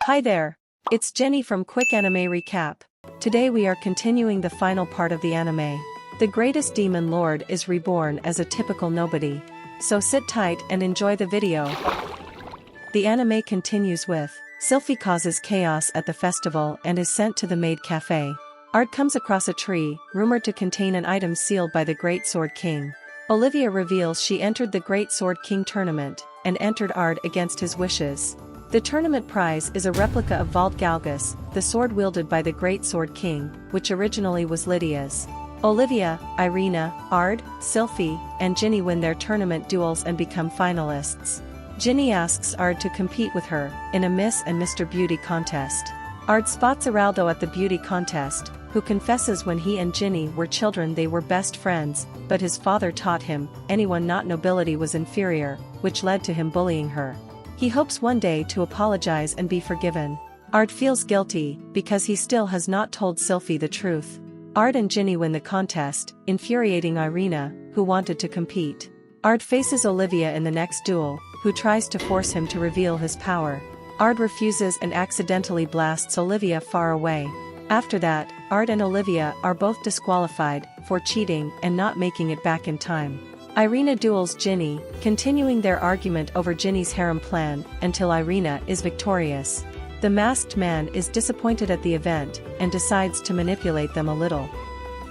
Hi there! It's Jenny from Quick Anime Recap. Today we are continuing the final part of the anime. The greatest demon lord is reborn as a typical nobody. So sit tight and enjoy the video. The anime continues with Sylphie causes chaos at the festival and is sent to the maid cafe. Ard comes across a tree, rumored to contain an item sealed by the Great Sword King. Olivia reveals she entered the Great Sword King tournament and entered Ard against his wishes. The tournament prize is a replica of Vault Galgus, the sword wielded by the Great Sword King, which originally was Lydia's. Olivia, Irina, Ard, Sylphie, and Ginny win their tournament duels and become finalists. Ginny asks Ard to compete with her in a Miss and Mr. Beauty contest. Ard spots Araldo at the beauty contest, who confesses when he and Ginny were children they were best friends, but his father taught him anyone not nobility was inferior, which led to him bullying her. He hopes one day to apologize and be forgiven. Ard feels guilty because he still has not told Sylphie the truth. Ard and Ginny win the contest, infuriating Irina, who wanted to compete. Ard faces Olivia in the next duel, who tries to force him to reveal his power. Ard refuses and accidentally blasts Olivia far away. After that, Ard and Olivia are both disqualified for cheating and not making it back in time. Irina duels Ginny, continuing their argument over Ginny's harem plan until Irina is victorious. The masked man is disappointed at the event and decides to manipulate them a little.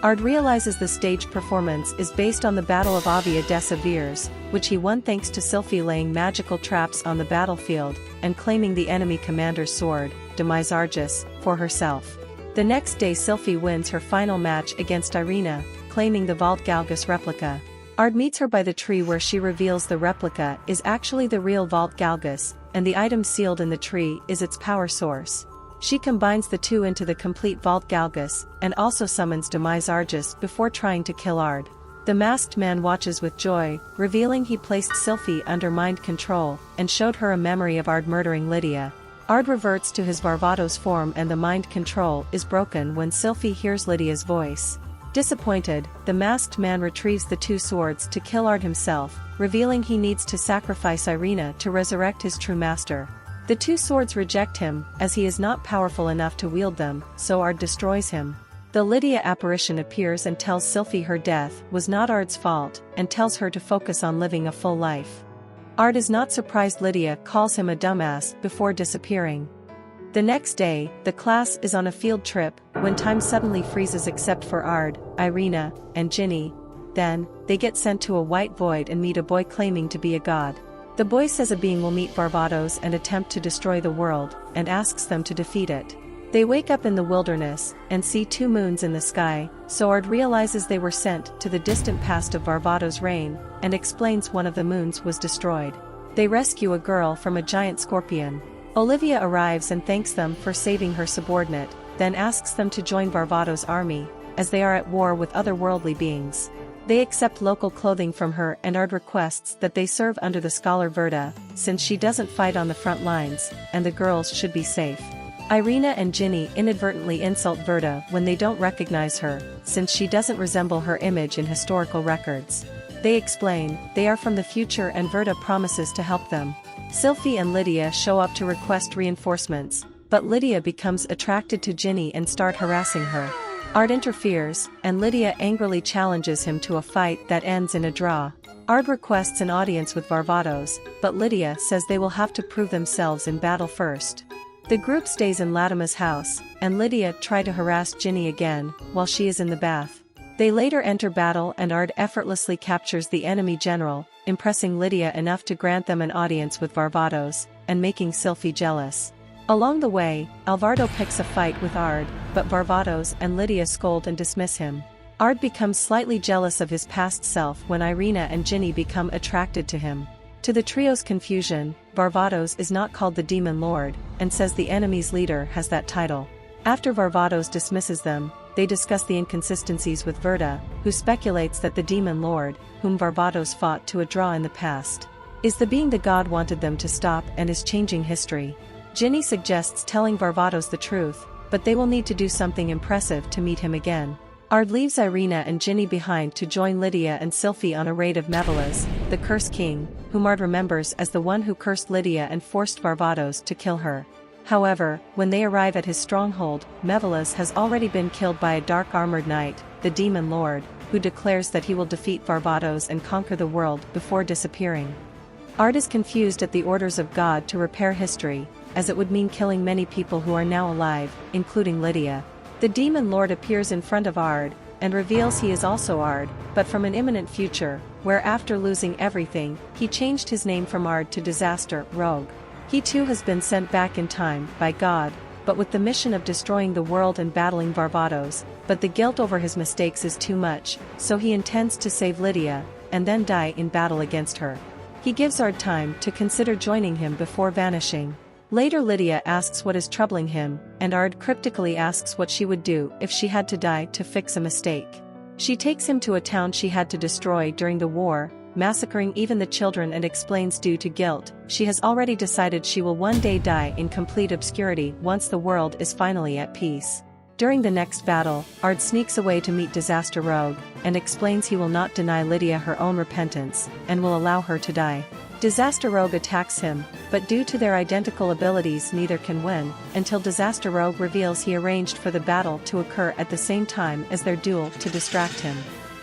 Ard realizes the stage performance is based on the Battle of Avia des Avirs, which he won thanks to Sylphie laying magical traps on the battlefield and claiming the enemy commander's sword, Demise Argus, for herself. The next day Sylphie wins her final match against Irina, claiming the Vault Galgus replica. Ard meets her by the tree where she reveals the replica is actually the real Vault Galgus, and the item sealed in the tree is its power source. She combines the two into the complete Vault Galgus, and also summons Demise Argus before trying to kill Ard. The masked man watches with joy, revealing he placed Sylphie under mind control, and showed her a memory of Ard murdering Lydia. Ard reverts to his Varvatos form and the mind control is broken when Sylphie hears Lydia's voice. Disappointed, the masked man retrieves the two swords to kill Ard himself, revealing he needs to sacrifice Irina to resurrect his true master. The two swords reject him, as he is not powerful enough to wield them, so Ard destroys him. The Lydia apparition appears and tells Sylphie her death was not Ard's fault, and tells her to focus on living a full life. Ard is not surprised Lydia calls him a dumbass before disappearing. The next day, the class is on a field trip, when time suddenly freezes except for Ard, Irina, and Ginny. Then, they get sent to a white void and meet a boy claiming to be a god. The boy says a being will meet Varvatos and attempt to destroy the world, and asks them to defeat it. They wake up in the wilderness, and see two moons in the sky, so Ard realizes they were sent to the distant past of Varvatos' reign, and explains one of the moons was destroyed. They rescue a girl from a giant scorpion. Olivia arrives and thanks them for saving her subordinate, then asks them to join Varvatos' army, as they are at war with other worldly beings. They accept local clothing from her and Ard requests that they serve under the scholar Verda, since she doesn't fight on the front lines, and the girls should be safe. Irina and Ginny inadvertently insult Verda when they don't recognize her, since she doesn't resemble her image in historical records. They explain they are from the future and Verda promises to help them. Sylphie and Lydia show up to request reinforcements, but Lydia becomes attracted to Ginny and start harassing her. Ard interferes, and Lydia angrily challenges him to a fight that ends in a draw. Ard requests an audience with Varvatos, but Lydia says they will have to prove themselves in battle first. The group stays in Latima's house, and Lydia tries to harass Ginny again, while she is in the bath. They later enter battle and Ard effortlessly captures the enemy general, impressing Lydia enough to grant them an audience with Varvatos, and making Sylphie jealous. Along the way, Alvardo picks a fight with Ard, but Varvatos and Lydia scold and dismiss him. Ard becomes slightly jealous of his past self when Irina and Ginny become attracted to him. To the trio's confusion, Varvatos is not called the Demon Lord, and says the enemy's leader has that title. After Varvatos dismisses them, they discuss the inconsistencies with Verda, who speculates that the Demon Lord, whom Varvatos fought to a draw in the past, is the being the god wanted them to stop and is changing history. Ginny suggests telling Varvatos the truth, but they will need to do something impressive to meet him again. Ard leaves Irina and Ginny behind to join Lydia and Sylphie on a raid of Mevelas, the Curse King, whom Ard remembers as the one who cursed Lydia and forced Varvatos to kill her. However, when they arrive at his stronghold, Mevelas has already been killed by a dark-armored knight, the Demon Lord, who declares that he will defeat Varvatos and conquer the world before disappearing. Ard is confused at the orders of God to repair history, as it would mean killing many people who are now alive, including Lydia. The Demon Lord appears in front of Ard, and reveals he is also Ard, but from an imminent future, where after losing everything, he changed his name from Ard to Disaster Rogue. He too has been sent back in time by God, but with the mission of destroying the world and battling Varvatos, but the guilt over his mistakes is too much, so he intends to save Lydia, and then die in battle against her. He gives Ard time to consider joining him before vanishing. Later Lydia asks what is troubling him, and Ard cryptically asks what she would do if she had to die to fix a mistake. She takes him to a town she had to destroy during the war, massacring even the children, and explains due to guilt, she has already decided she will one day die in complete obscurity once the world is finally at peace. During the next battle, Ard sneaks away to meet Disaster Rogue, and explains he will not deny Lydia her own repentance, and will allow her to die. Disaster Rogue attacks him, but due to their identical abilities neither can win, until Disaster Rogue reveals he arranged for the battle to occur at the same time as their duel to distract him.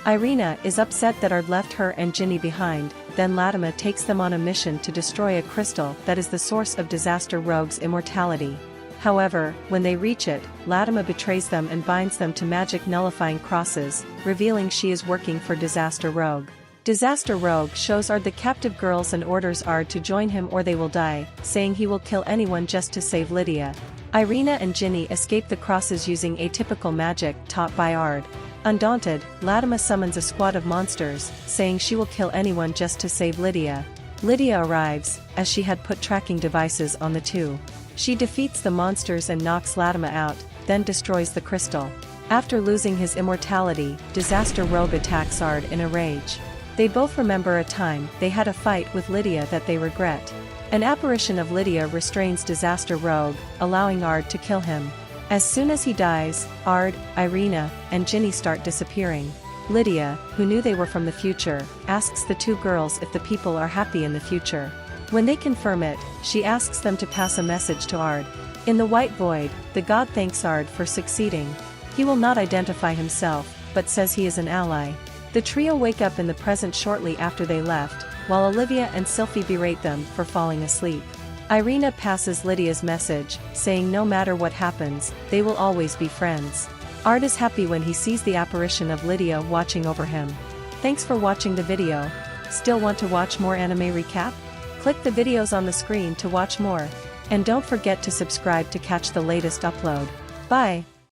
Irina is upset that Ard left her and Ginny behind, then Latima takes them on a mission to destroy a crystal that is the source of Disaster Rogue's immortality. However, when they reach it, Latima betrays them and binds them to magic nullifying crosses, revealing she is working for Disaster Rogue. Disaster Rogue shows Ard the captive girls and orders Ard to join him or they will die, saying he will kill anyone just to save Lydia. Irina and Ginny escape the crosses using atypical magic taught by Ard. Undaunted, Latima summons a squad of monsters, saying she will kill anyone just to save Lydia. Lydia arrives, as she had put tracking devices on the two. She defeats the monsters and knocks Latima out, then destroys the crystal. After losing his immortality, Disaster Rogue attacks Ard in a rage. They both remember a time they had a fight with Lydia that they regret. An apparition of Lydia restrains Disaster Rogue, allowing Ard to kill him. As soon as he dies, Ard, Irina, and Ginny start disappearing. Lydia, who knew they were from the future, asks the two girls if the people are happy in the future. When they confirm it, she asks them to pass a message to Ard. In the White Void, the god thanks Ard for succeeding. He will not identify himself, but says he is an ally. The trio wake up in the present shortly after they left, while Olivia and Sylphie berate them for falling asleep. Irina passes Lydia's message, saying no matter what happens, they will always be friends. Ard is happy when he sees the apparition of Lydia watching over him. Thanks for watching the video. Still want to watch more anime recap? Click the videos on the screen to watch more. And don't forget to subscribe to catch the latest upload. Bye!